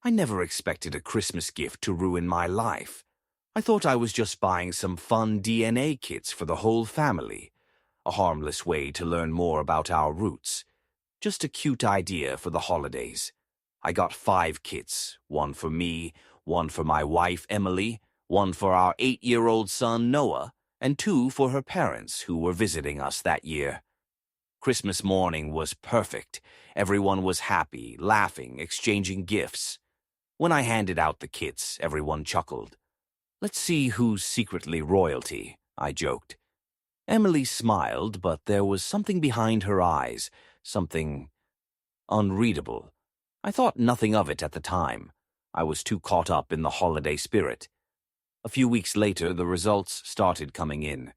I never expected a Christmas gift to ruin my life. I thought I was just buying some fun DNA kits for the whole family, a harmless way to learn more about our roots. Just a cute idea for the holidays. I got 5 kits, one for me, one for my wife Emily, one for our 8-year-old son Noah, and 2 for her parents who were visiting us that year. Christmas morning was perfect. Everyone was happy, laughing, exchanging gifts. When I handed out the kits, everyone chuckled. "Let's see who's secretly royalty," I joked. Emily smiled, but there was something behind her eyes, something unreadable. I thought nothing of it at the time. I was too caught up in the holiday spirit. A few weeks later, the results started coming in.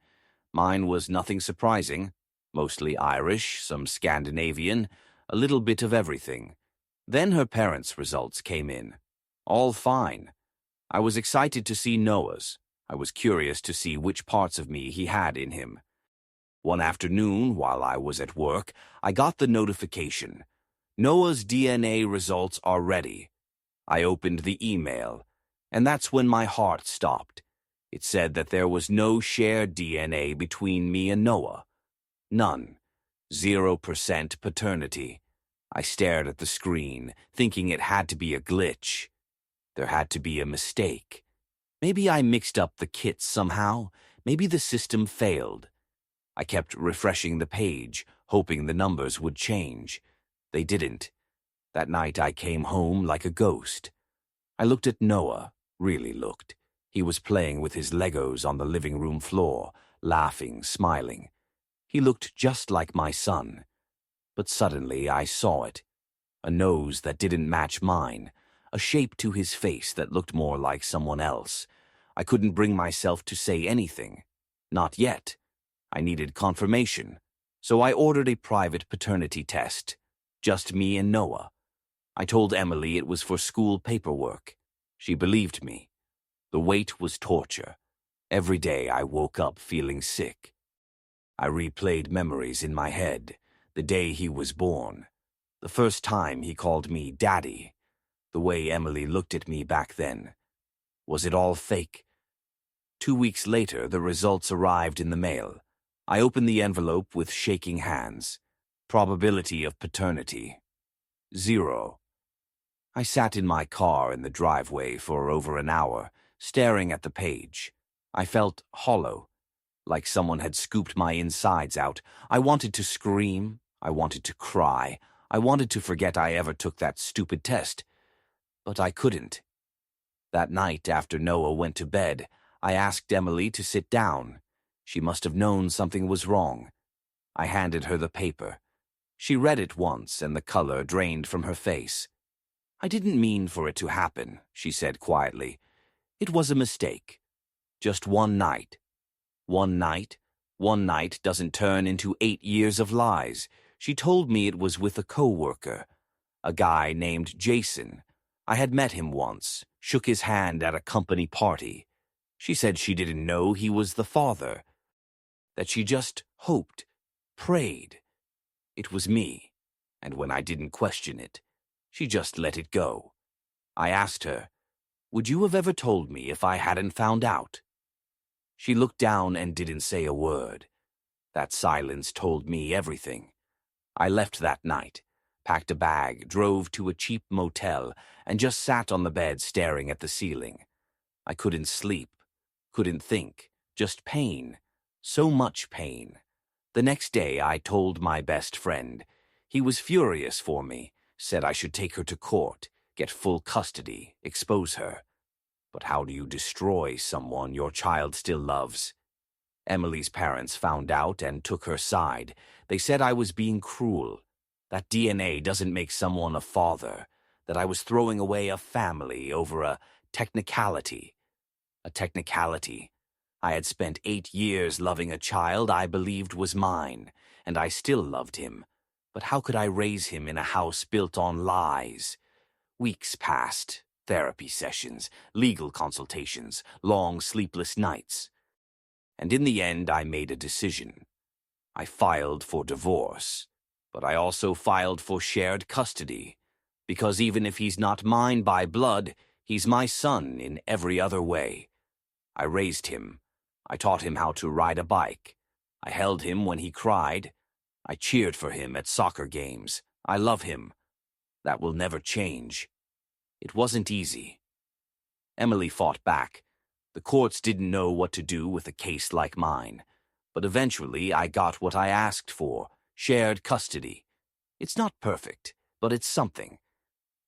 Mine was nothing surprising. Mostly Irish, some Scandinavian, a little bit of everything. Then her parents' results came in. All fine. I was excited to see Noah's. I was curious to see which parts of me he had in him. One afternoon, while I was at work, I got the notification. Noah's DNA results are ready. I opened the email, and that's when my heart stopped. It said that there was no shared DNA between me and Noah. None. 0% paternity. I stared at the screen, thinking it had to be a glitch. There had to be a mistake. Maybe I mixed up the kits somehow. Maybe the system failed. I kept refreshing the page, hoping the numbers would change. They didn't. That night I came home like a ghost. I looked at Noah, really looked. He was playing with his Legos on the living room floor, laughing, smiling. He looked just like my son. But suddenly I saw it. A nose that didn't match mine. A shape to his face that looked more like someone else. I couldn't bring myself to say anything. Not yet. I needed confirmation. So I ordered a private paternity test. Just me and Noah. I told Emily it was for school paperwork. She believed me. The wait was torture. Every day I woke up feeling sick. I replayed memories in my head. The day he was born. The first time he called me Daddy. The way Emily looked at me back then. Was it all fake? 2 weeks later, the results arrived in the mail. I opened the envelope with shaking hands. Probability of paternity. 0. I sat in my car in the driveway for over an hour, staring at the page. I felt hollow, like someone had scooped my insides out. I wanted to scream. I wanted to cry. I wanted to forget I ever took that stupid test. But I couldn't. That night, after Noah went to bed, I asked Emily to sit down. She must have known something was wrong. I handed her the paper. She read it once, and the color drained from her face. "I didn't mean for it to happen," she said quietly. "It was a mistake. Just one night. One night? One night doesn't turn into 8 years of lies. She told me it was with a co-worker, a guy named Jason. I had met him once, shook his hand at a company party. She said she didn't know he was the father, that she just hoped, prayed. It was me, and when I didn't question it, she just let it go. I asked her, "Would you have ever told me if I hadn't found out?" She looked down and didn't say a word. That silence told me everything. I left that night, packed a bag, drove to a cheap motel, and just sat on the bed staring at the ceiling. I couldn't sleep, couldn't think, just pain. So much pain. The next day I told my best friend. He was furious for me, said I should take her to court, get full custody, expose her. But how do you destroy someone your child still loves? Emily's parents found out and took her side. They said I was being cruel, that DNA doesn't make someone a father, that I was throwing away a family over a technicality. A technicality. I had spent 8 years loving a child I believed was mine, and I still loved him. But how could I raise him in a house built on lies? Weeks passed, therapy sessions, legal consultations, long sleepless nights. And in the end, I made a decision. I filed for divorce, but I also filed for shared custody. Because even if he's not mine by blood, he's my son in every other way. I raised him. I taught him how to ride a bike. I held him when he cried. I cheered for him at soccer games. I love him. That will never change. It wasn't easy. Emily fought back. The courts didn't know what to do with a case like mine. But eventually I got what I asked for, shared custody. It's not perfect, but it's something.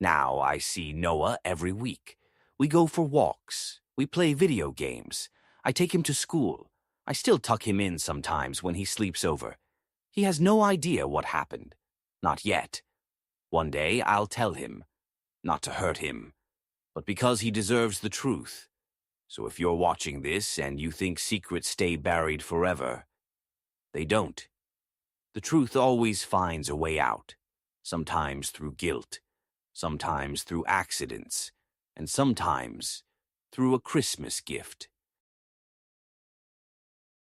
Now I see Noah every week. We go for walks. We play video games. I take him to school. I still tuck him in sometimes when he sleeps over. He has no idea what happened. Not yet. One day I'll tell him. Not to hurt him, but because he deserves the truth. So if you're watching this and you think secrets stay buried forever, they don't. The truth always finds a way out, sometimes through guilt, sometimes through accidents, and sometimes through a Christmas gift.